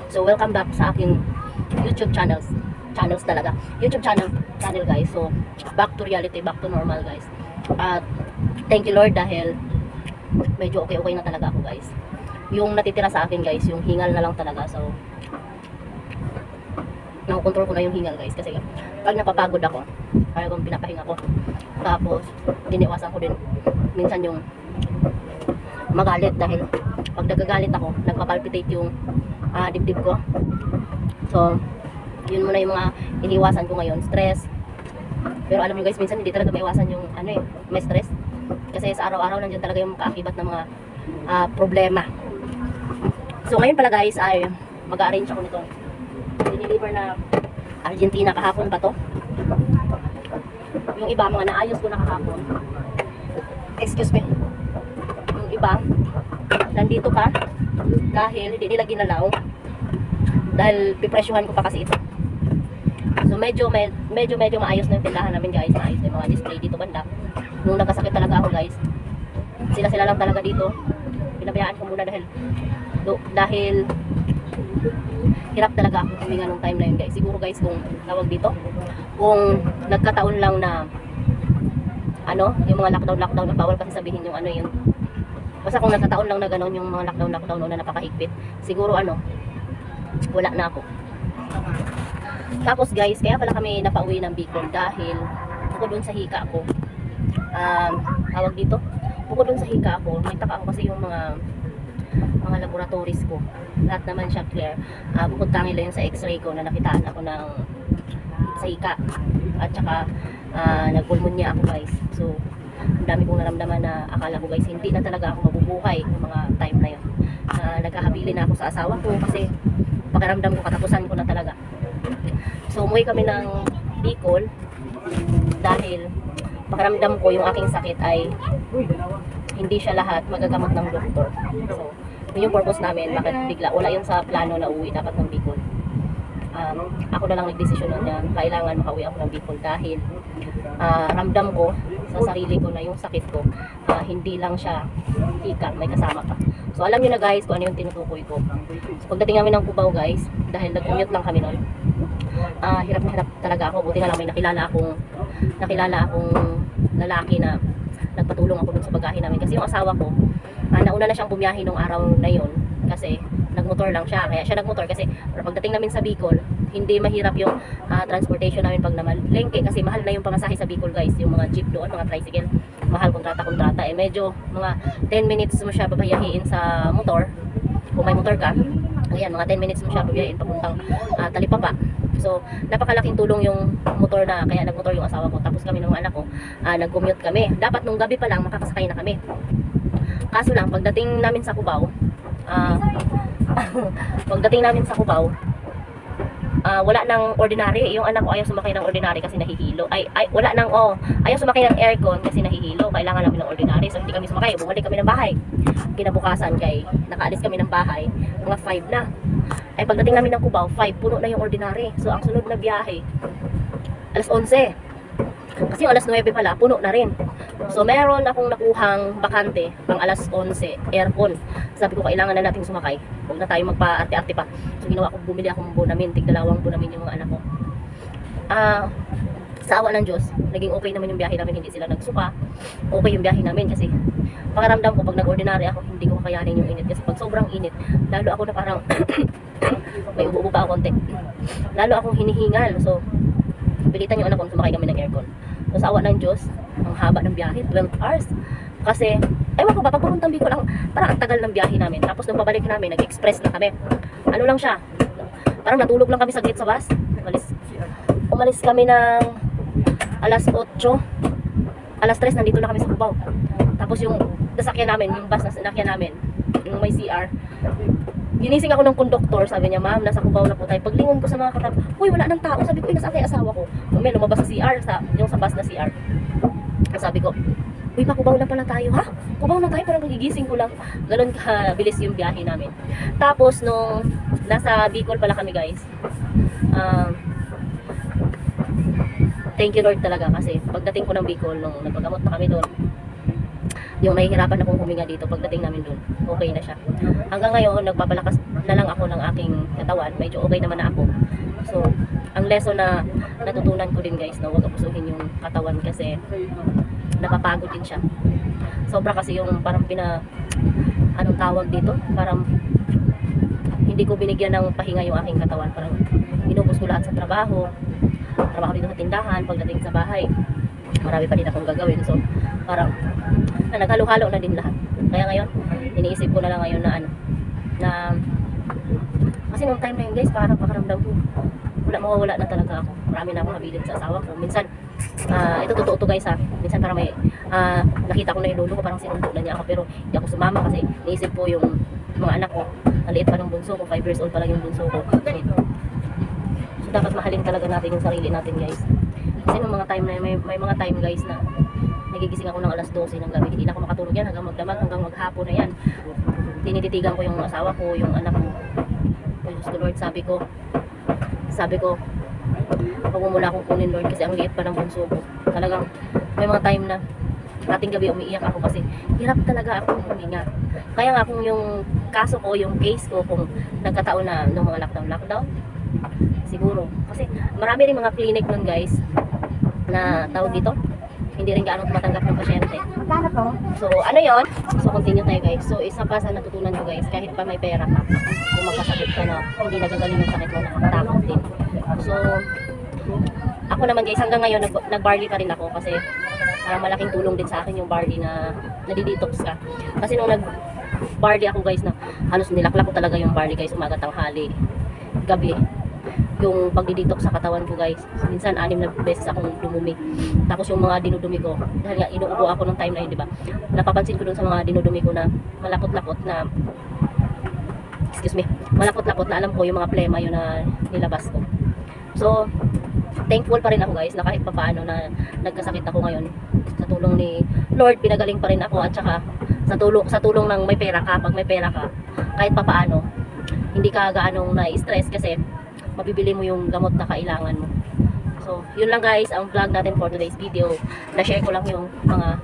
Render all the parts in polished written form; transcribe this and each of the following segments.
So welcome back sa aking YouTube channels talaga, YouTube channel guys. So back to reality, back to normal guys. At thank you Lord dahil medyo okay na talaga ako guys. Yung natitira sa akin guys, yung hingal na lang talaga. So nakokontrol ko na yung hingal guys, kasi pag napapagod ako, parang pinapahinga ko. Tapos iniwasan ko din minsan yung magalit, dahil pag nagagalit ako, nagpapalpitate yung dibdib ko. So yun muna yung mga iniwasan ko ngayon, stress. Pero alam mo guys, minsan hindi talaga maiwasan yung may stress, kasi sa araw-araw nandiyan talaga yung kaakibat ng mga problema. So ngayon pala guys ay mag-arrange ako nito. Diniliver na Argentina kahapon pa to. Yung iba mga naayos ko na kahapon. Excuse me. Yung iba nandito pa dahil hindi nila ginalaw, dahil pipresyuhan ko pa kasi ito. So medyo maayos na yung tindahan namin guys. Maayos na yung mga display dito banda. Nung nagkasakit talaga ako guys, sila lang talaga dito. Pinabayaan ko muna dahil hirap talaga ako huminga nung time na yun guys. Siguro guys, kung tawag dito, kung nagkataon lang na yung mga lockdown na bawal kasi sabihin yung yun. Basta kung nagkataon lang na gano'n yung mga lockdown na napakahigpit, siguro wala na ako. Tapos guys, kaya pala kami napauwi ng Bicol dahil bukod dun sa hika ko, tawag dito, bukod dun sa hika ko, may taka ako kasi yung mga laboratories ko, lahat naman siya clear. Bukod tangi lang sa x-ray ko na nakitaan ako ng sa hika, at saka nagpulmonya ako guys. So ang dami kong naramdaman na akala ko guys hindi na talaga ako mabubuhay ng mga time na yun. Nagkahabilin na ako sa asawa ko kasi pakiramdam ko katapusan ko na talaga. So umuwi kami ng Bicol dahil pakiramdam ko yung aking sakit ay hindi siya lahat magagamot ng doktor. So yun yung purpose namin, bakit bigla wala yun sa plano na uwi dapat ng Bicol. Ako na lang nagdesisyon nun na kailangan makauwi ako ng Bicol dahil ramdam ko sa sarili ko na yung sakit ko hindi lang siya hika, may kasama pa. So alam nyo na guys kung ano yung tinutukoy ko. So pagdating namin ng Cubao guys, dahil nag-commute lang kami nun, hirap na hirap talaga ako. Buti na lang may nakilala akong lalaki na nagpatulong ako dun sa bagahe namin, kasi yung asawa ko nauna na siyang bumiyahe nung araw na yun kasi nagmotor lang siya. Kaya siya nagmotor kasi pagdating namin sa Bicol, hindi mahirap yung transportation namin pag namalengke, kasi mahal na yung pamasahe sa Bicol guys. Yung mga jeep doon, mga tricycle, mahal kontrata. Medyo mga 10 minutes mo siya babayahiin sa motor kung may motor ka. Ayan, mga 10 minutes mo siya babayahiin papuntang Talipapa. So napakalaking tulong yung motor na, kaya nagmotor yung asawa ko. Tapos kami ng anak ko, nag-commute kami. Dapat nung gabi pa lang makakasakay na kami. Kaso lang, pagdating namin sa Cubao, wala nang ordinary. Yung anak ko ayaw sumakay ng ordinary kasi nahihilo. Ayaw sumakay ng aircon kasi nahihilo. Kailangan namin ng ordinary. So hindi kami sumakay. Bumalik kami ng bahay. Kinabukasan nakaalis kami ng bahay, mga 5 na. Ay pagdating namin ng Cubao, 5, puno na yung ordinary. So ang sunod na biyahe, alas 11. Kasi yung alas 9 pala, puno na rin. So meron akong nakuhang bakante pang alas 11, aircon. Sabi ko kailangan na nating sumakay. Huwag na tayo magpa-arte-arte pa. So ginawa ko, bumili akong Bonamin, tig-2 Bonamin yung mga anak ko. Sa awa ng Diyos, naging okay naman yung biyahe namin, hindi sila nagsuka. Okay yung biyahe namin kasi pakiramdam ko pag nag-ordinary ako, hindi ko kakayanin yung init. Kasi pag sobrang init, lalo ako na parang may ubo-ubo pa ako konti. Lalo akong hinihingal. So pilitan yung anak ko, sumakay kami ng aircon. So sa awa ng Diyos, ang haba ng biyahe, 12 hours. Kasi, ewan ko ba, pag papuntang Bicol, parang ang tagal ng biyahe namin. Tapos nung pabalik namin, nag-express na kami. Ano lang siya, parang natulog lang kami saglit sa bus. Umalis kami ng alas 8, alas 3, nandito na kami sa Cubao. Tapos yung sasakyan namin, yung bus na sinakyan namin, yung may CR, ginising ako ng konduktor, sabi niya, ma'am, nasa Cubao na po tayo. Paglingon ko sa mga katabi, uy, wala nang tao. Sabi ko, nasaan kay asawa ko? May lumabas sa CR, yung sa bus na CR. Sabi ko, uy, Cubao na pala tayo, ha? Cubao na tayo, parang nagigising ko lang. Ganon kabilis yung biyahe namin. Tapos, nung nasa Bicol pala kami, guys, thank you Lord talaga, kasi pagdating ko ng Bicol, nung nagpagamot na kami doon, yung nahihirapan akong huminga dito, pagdating namin doon, okay na siya. Hanggang ngayon, nagpapalakas na lang ako ng aking katawan katawan. Medyo okay naman na ako. So, ang lesson na natutunan ko din guys, na huwag abusuhin yung katawan kasi napapagod din siya. Sobra kasi yung parang anong tawag dito? Parang hindi ko binigyan ng pahinga yung aking katawan. Parang inubos ko lahat sa trabaho dito sa tindahan, pagdating sa bahay. Marami pa din akong gagawin. So, parang naghalo-halo na din lahat. Kaya ngayon, iniisip ko na lang ngayon na kasi nung time na yun guys, parang pakaramdam ko mawawala na talaga ako. Marami na akong habilin sa asawa ko. Minsan, ito totoo to guys ha. Minsan parang may nakita ko na yung lolo ko, parang sinundo na niya ako, pero hindi ako sumama kasi naisip ko yung mga anak ko. Ang liit pa ng bunso ko, 5 years old pa lang yung bunso ko. So dapat mahalin talaga natin yung sarili natin guys. Kasi nung mga time na may mga time guys na nagigising ako ng alas 12 ng gabi, hindi na ako makatulog yan hanggang magdamag, hanggang maghapon na yan. Tinititigan ko yung asawa ko, yung anak ko. Diyos ko Lord, sabi ko huwag mo muna akong kunin Lord kasi ang liit pa ng bunso ko. Talagang may mga time na ating gabi umiiyak ako kasi hirap talaga akong huminga. Kaya nga kung yung kaso ko, yung case ko, kung nagkataon na ng mga lockdown, siguro. Kasi marami rin mga clinic nun guys na tawag dito, hindi rin gaano tumatanggap ng pasyente. So ano yon? So continue tayo guys. So isa pa sa natutunan ko guys, kahit pa may pera ka, kung magkasakit ka na, hindi nagagaling yung sakit mo, nakakatakot din. So ako naman guys, hanggang ngayon nag-barley pa rin ako kasi malaking tulong din sa akin yung barley na nadidetox ka. Kasi nung nag-barley ako guys, na halos nilaklak ko talaga yung barley guys, umaga, tanghali, gabi. Yung pagdidetox sa katawan ko guys, minsan 6 na beses akong dumumi. Tapos yung mga dinudumi ko, dahil nga inuubo ako ng time na yun, diba? Napapansin ko dun sa mga dinudumi ko na malapot-lapot na malapot-lapot na alam ko yung mga plema yun na nilabas ko. So thankful pa rin ako guys na kahit papaano na nagkasakit ako ngayon, sa tulong ni Lord pinagaling pa rin ako, at saka sa tulong ng may pera ka. Pag may pera ka, kahit papaano hindi ka gaanong na-stress kasi mabibili mo yung gamot na kailangan mo. So yun lang guys ang vlog natin for today's video. Na-share ko lang yung mga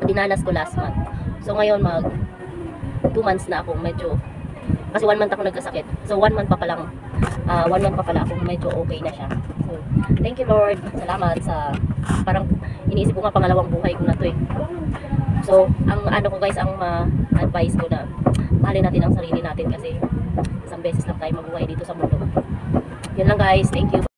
dinanas ko last month. So ngayon 2 months na ako medyo, kasi 1 month ako nagkasakit. So 1 month pa pala ako medyo okay na siya. So thank you Lord. Salamat sa parang iniisip ko nga pangalawang buhay ko na to eh. So ang ano ko guys, ang advice ko na mahalin natin ang sarili natin kasi isang beses lang tayo mabuhay dito sa mundo. Yun lang guys. Thank you.